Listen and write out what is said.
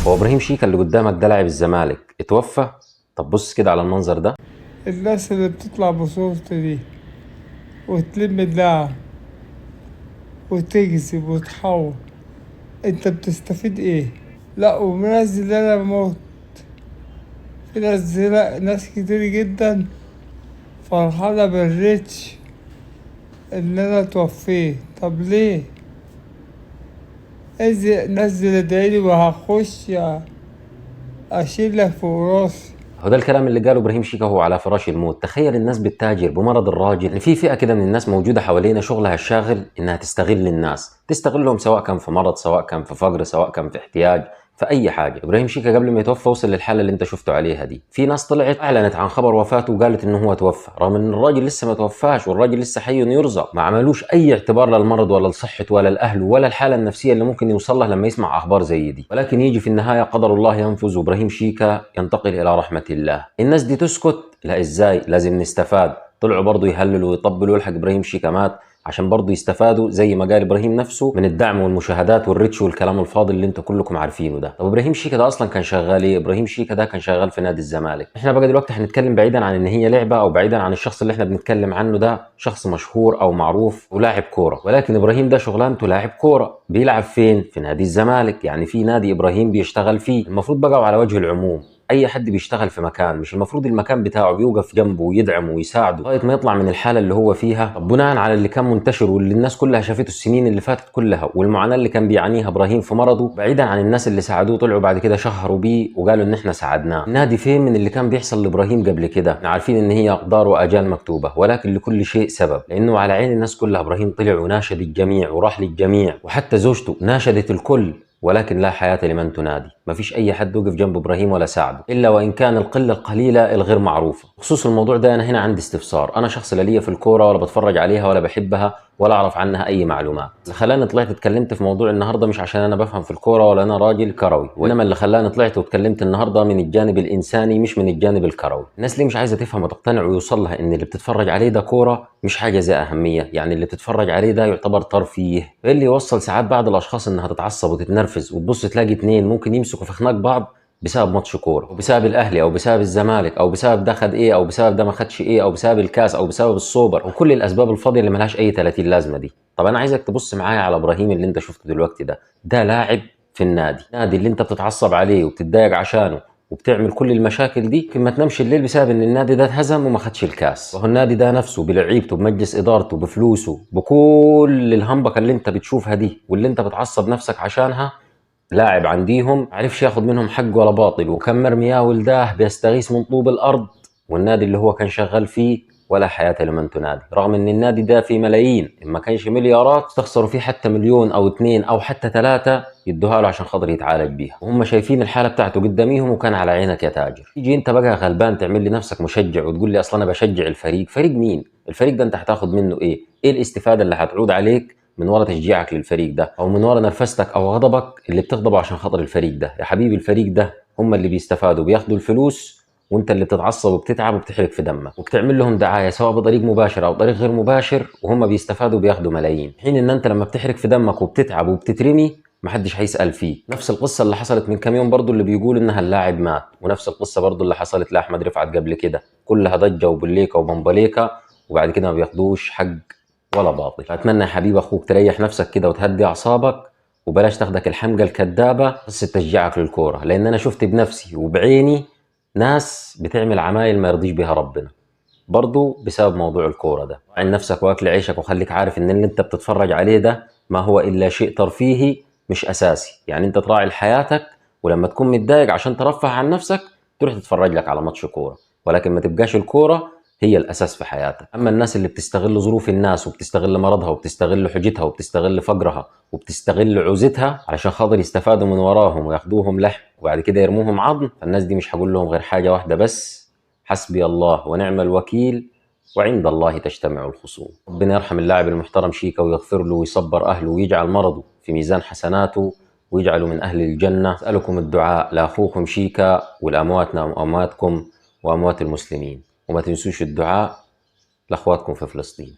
هو ابراهيم شيكا اللي قدامك ده لاعب الزمالك اتوفى؟ طب بص كده على المنظر ده. الناس اللي بتطلع بصورتي دي وتلم اللعب وتكذب وتحور، انت بتستفيد ايه؟ لا، ومنزل انا موت. في ناس كتير جدا فرحانة بالريتش ان انا توفيت. طب ليه؟ نزل ادعيلي وهخش اشيلك فوق راسي. هو ده الكلام اللي قاله ابراهيم شيكا وهو على فراش الموت. تخيل الناس بتتاجر بمرض الراجل. يعني في فئه كده من الناس موجوده حوالينا شغلها الشاغل انها تستغل الناس، تستغلهم سواء كان في مرض، سواء كان في فقر، سواء كان في احتياج، في اي حاجه. ابراهيم شيكا قبل ما يتوفى وصل للحاله اللي انت شفته عليها دي. في ناس طلعت اعلنت عن خبر وفاته وقالت انه هو توفى، رغم ان الراجل لسه ما توفاش والراجل لسه حي يرزق. ما عملوش اي اعتبار للمرض ولا لصحته ولا لاهله ولا الحاله النفسيه اللي ممكن يوصل لها لما يسمع اخبار زي دي. ولكن يجي في النهايه قدر الله ينفذ وابراهيم شيكا ينتقل الى رحمه الله. الناس دي تسكت؟ لا، ازاي؟ لازم نستفاد. طلعوا برضه يهللوا ويطبلوا يلحق ابراهيم شيكا مات عشان برضه يستفادوا زي ما قال ابراهيم نفسه من الدعم والمشاهدات والريتش والكلام الفاضي اللي انتوا كلكم عارفينه ده. طب ابراهيم شيكا ده اصلا كان شغال ايه؟ ابراهيم شيكا ده كان شغال في نادي الزمالك. احنا بقى دلوقتي هنتكلم بعيدا عن ان هي لعبه او بعيدا عن الشخص اللي احنا بنتكلم عنه ده شخص مشهور او معروف ولاعب كوره، ولكن ابراهيم ده شغلانته لاعب كوره. بيلعب فين؟ في نادي الزمالك. يعني في نادي ابراهيم بيشتغل فيه. المفروض بقى على وجه العموم اي حد بيشتغل في مكان مش المفروض المكان بتاعه بيوقف جنبه ويدعمه ويساعده لغايه ما يطلع من الحاله اللي هو فيها؟ طب بناء على اللي كان منتشر واللي الناس كلها شافته السنين اللي فاتت كلها والمعاناه اللي كان بيعانيها ابراهيم في مرضه، بعيدا عن الناس اللي ساعدوه طلعوا بعد كده شهروا بيه وقالوا ان احنا ساعدناه، النادي فين من اللي كان بيحصل لابراهيم قبل كده؟ احنا عارفين ان هي اقدار واجال مكتوبه، ولكن لكل شيء سبب. لانه على عين الناس كلها ابراهيم طلع وناشد الجميع وراح للجميع، وحتى زوجته ناشدت الكل، ولكن لا حياة لمن تنادي. ما فيش أي حد وقف جنب إبراهيم ولا ساعده، إلا وإن كان القلة القليلة الغير معروفة. بخصوص الموضوع ده أنا هنا عندي استفسار. أنا شخص لا ليا في الكورة ولا بتفرج عليها ولا بحبها ولا أعرف عنها أي معلومات. اللي خلاني طلعت اتكلمت في موضوع النهاردة مش عشان أنا بفهم في الكورة ولا أنا راجل كروي، وإنما اللي خلاني طلعت واتكلمت النهاردة من الجانب الإنساني مش من الجانب الكروي. الناس اللي مش عايزة تفهم وتقتنع ويوصل لها إن اللي بتتفرج عليه ده كورة مش حاجة زي أهمية، يعني اللي بتتفرج عليه ده يعتبر ترفيه. إيه اللي يوصل ساعات بعض الأشخاص إنها تتعصب وتتنرفز وتبص تلاقي اتنين ممكن يمسكوا في خناق بعض بسبب ماتش كوره، وبسبب الاهلي او بسبب الزمالك او بسبب ده خد ايه او بسبب ده ما خدش ايه او بسبب الكاس او بسبب السوبر وكل الاسباب الفاضيه اللي ملهاش اي 30 لازمه دي. طب انا عايزك تبص معايا على ابراهيم اللي انت شفته دلوقتي ده لاعب في النادي اللي انت بتتعصب عليه وبتتضايق عشانه وبتعمل كل المشاكل دي، يمكن ما تنامش الليل بسبب ان النادي ده اتهزم وما خدش الكاس. وهو النادي ده نفسه بلعيبته بمجلس ادارته بفلوسه بكل الهمبكه اللي انت بتشوفها دي واللي انت بتعصب نفسك عشانها، لاعب عنديهم عرفش ياخد منهم حق ولا باطل، وكم مرمياه ولداه بيستغيث من طوب الارض، والنادي اللي هو كان شغال فيه ولا حياة لمن تنادي. رغم ان النادي ده فيه ملايين، ان ما كانش مليارات، استخسروا فيه حتى مليون او اتنين او حتى ثلاثة يدوها له عشان خاطر يتعالج بيها، وهم شايفين الحالة بتاعته قداميهم وكان على عينك يا تاجر. تيجي انت بقى غلبان تعمل لي نفسك مشجع وتقول لي اصلا انا بشجع الفريق. فريق مين؟ الفريق ده انت هتاخد منه ايه؟ ايه الاستفادة اللي هتعود عليك من ورا تشجيعك للفريق ده او من ورا نرفزتك او غضبك اللي بتغضبه عشان خاطر الفريق ده؟ يا حبيبي الفريق ده هم اللي بيستفادوا بياخدوا الفلوس، وانت اللي بتتعصب وبتتعب وبتحرق في دمك وبتعمل لهم دعايه سواء بطريق مباشر او طريق غير مباشر، وهم بيستفادوا بياخدوا ملايين، حين ان انت لما بتحرق في دمك وبتتعب وبتترمي محدش هيسأل فيك. نفس القصة اللي حصلت من كام يوم برضو اللي بيقول انها اللاعب مات، ونفس القصة برضو اللي حصلت لأحمد رفعت قبل كده، كلها ضجة وبليكة وبمبليكة وبعد كده ما بياخدوش حق ولا باطل. فأتمنى يا حبيب أخوك تريح نفسك كده وتهدي أعصابك وبلاش تاخدك الحمقى الكدابة قصة تشجيعك للكورة، لأن أنا شفت بنفسي وبعيني ناس بتعمل عمايل ما يرضيش بها ربنا برضو بسبب موضوع الكورة ده. عن نفسك وأكل عيشك وخليك عارف إن اللي أنت بتتفرج عليه ده ما هو إلا شيء ترفيهي مش أساسي. يعني أنت تراعي حياتك ولما تكون متضايق عشان ترفه عن نفسك تروح تتفرج لك على ماتش كورة، ولكن ما تبقاش الكورة هي الأساس في حياتك. أما الناس اللي بتستغل ظروف الناس وبتستغل مرضها وبتستغل حجتها وبتستغل فقرها وبتستغل عوزتها علشان خاطر يستفادوا من وراهم وياخدوهم لحم وبعد كده يرموهم عظم، فالناس دي مش هقول لهم غير حاجة واحدة بس: حسبي الله ونعم الوكيل وعند الله تجتمع الخصوم. ربنا يرحم اللاعب المحترم شيكا ويغفر له ويصبر أهله ويجعل مرضه في ميزان حسناته ويجعله من أهل الجنة. أسألكم الدعاء لأخوكم شيكا ولأمواتنا وأمواتكم وأموات المسلمين، وما تنسوش الدعاء لأخواتكم في فلسطين.